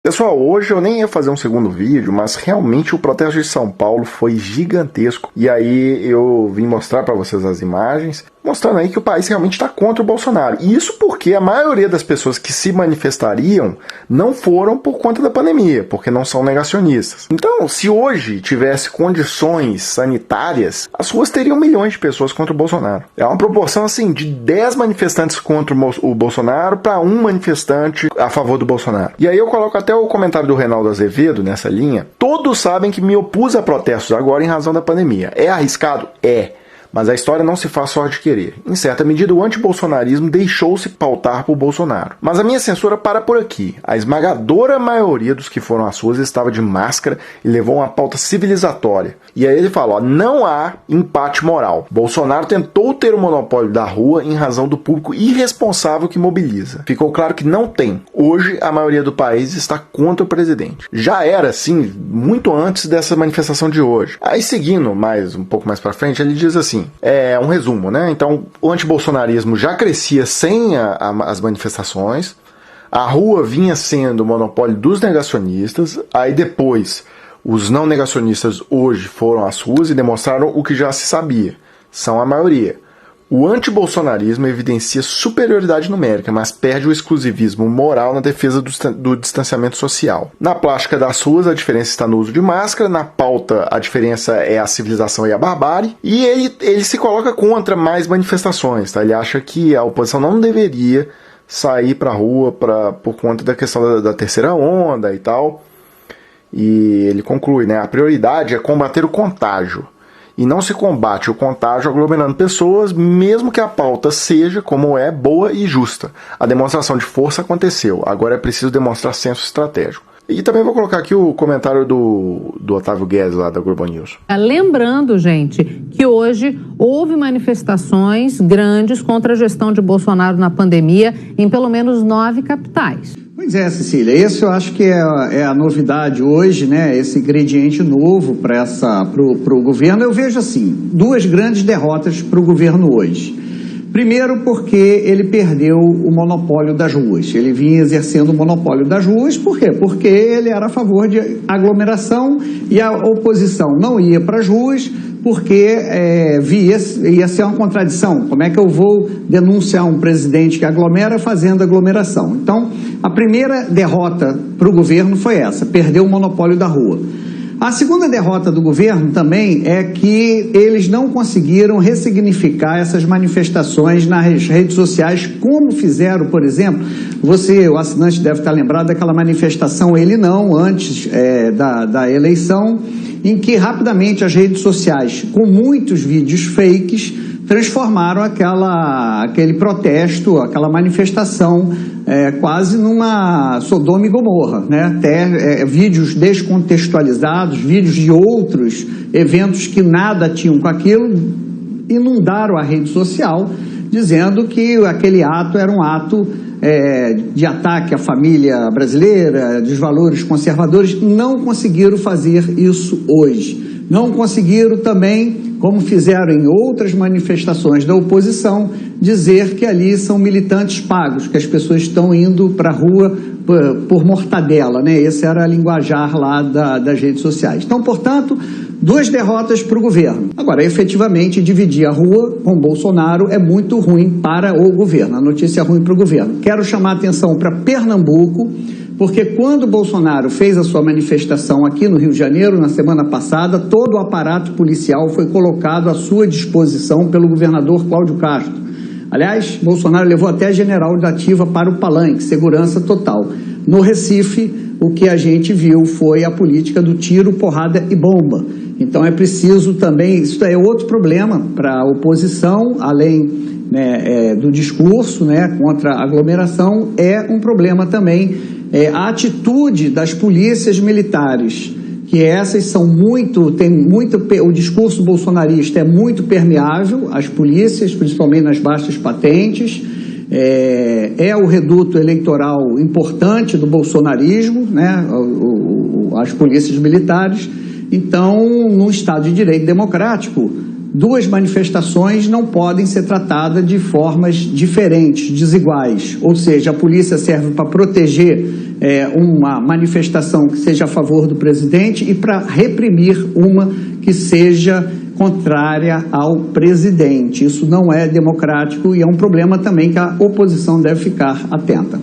Pessoal, hoje eu nem ia fazer um segundo vídeo, mas realmente o protesto de São Paulo foi gigantesco. E aí eu vim mostrar para vocês as imagens, mostrando aí que o país realmente está contra o Bolsonaro. E isso porque a maioria das pessoas que se manifestariam não foram por conta da pandemia, porque não são negacionistas. Então, se hoje tivesse condições sanitárias, as ruas teriam milhões de pessoas contra o Bolsonaro. É uma proporção assim de 10 manifestantes contra o Bolsonaro para um manifestante a favor do Bolsonaro. E aí eu coloco até o comentário do Reinaldo Azevedo nessa linha. Todos sabem que me opus a protestos agora em razão da pandemia. É arriscado? É. Mas a história não se faz só de querer. Em certa medida, o antibolsonarismo deixou-se pautar por Bolsonaro. Mas a minha censura para por aqui. A esmagadora maioria dos que foram às ruas estava de máscara e levou uma pauta civilizatória. E aí ele fala, ó, não há empate moral. Bolsonaro tentou ter o monopólio da rua em razão do público irresponsável que mobiliza. Ficou claro que não tem. Hoje, a maioria do país está contra o presidente. Já era assim, muito antes dessa manifestação de hoje. Aí, seguindo um pouco mais para frente, ele diz assim, é um resumo, né? Então, o antibolsonarismo já crescia sem as manifestações, a rua vinha sendo o monopólio dos negacionistas, aí depois os não negacionistas hoje foram às ruas e demonstraram o que já se sabia, são a maioria. O antibolsonarismo evidencia superioridade numérica, mas perde o exclusivismo moral na defesa do distanciamento social. Na plástica das ruas, a diferença está no uso de máscara, na pauta, a diferença é a civilização e a barbárie, e ele se coloca contra mais manifestações, tá? Ele acha que a oposição não deveria sair para a rua por conta da questão da terceira onda e tal, e ele conclui, né? A prioridade é combater o contágio. E não se combate o contágio aglomerando pessoas, mesmo que a pauta seja, como é, boa e justa. A demonstração de força aconteceu, agora é preciso demonstrar senso estratégico. E também vou colocar aqui o comentário do Otávio Guedes, lá da Globo News. Lembrando, gente, que hoje houve manifestações grandes contra a gestão de Bolsonaro na pandemia em pelo menos 9 capitais. Pois é, Cecília, esse eu acho que é a novidade hoje, né? Esse ingrediente novo para o governo. Eu vejo assim, 2 grandes derrotas para o governo hoje. Primeiro porque ele perdeu o monopólio das ruas. Ele vinha exercendo o monopólio das ruas, por quê? Porque ele era a favor de aglomeração e a oposição não ia para as ruas porque ia ser uma contradição. Como é que eu vou denunciar um presidente que aglomera fazendo aglomeração? Então, a primeira derrota para o governo foi essa, perdeu o monopólio da rua. A segunda derrota do governo também é que eles não conseguiram ressignificar essas manifestações nas redes sociais, como fizeram, por exemplo, o assinante deve estar lembrado daquela manifestação Ele Não, antes da eleição, em que rapidamente as redes sociais, com muitos vídeos fakes, transformaram aquele protesto, aquela manifestação quase numa Sodoma e Gomorra, né? Até vídeos descontextualizados, vídeos de outros eventos que nada tinham com aquilo, inundaram a rede social, dizendo que aquele ato era um ato de ataque à família brasileira, dos valores conservadores. Não conseguiram fazer isso hoje. Não conseguiram também, como fizeram em outras manifestações da oposição, dizer que ali são militantes pagos, que as pessoas estão indo para a rua por mortadela, né? Esse era a linguajar lá das redes sociais. Então, portanto, 2 derrotas para o governo. Agora, efetivamente, dividir a rua com Bolsonaro é muito ruim para o governo. A notícia é ruim para o governo. Quero chamar a atenção para Pernambuco, porque quando Bolsonaro fez a sua manifestação aqui no Rio de Janeiro, na semana passada, todo o aparato policial foi colocado à sua disposição pelo governador Cláudio Castro. Aliás, Bolsonaro levou até general da ativa para o palanque, segurança total. No Recife, o que a gente viu foi a política do tiro, porrada e bomba. Então é preciso também, isso é outro problema para a oposição, além do discurso, né, contra a aglomeração, é um problema também a atitude das polícias militares, que essas são o discurso bolsonarista é muito permeável às polícias, principalmente nas baixas patentes, é o reduto eleitoral importante do bolsonarismo, né, as polícias militares. Então, num Estado de direito democrático, 2 manifestações não podem ser tratadas de formas diferentes, desiguais. Ou seja, a polícia serve para proteger uma manifestação que seja a favor do presidente e para reprimir uma que seja contrária ao presidente. Isso não é democrático e é um problema também que a oposição deve ficar atenta.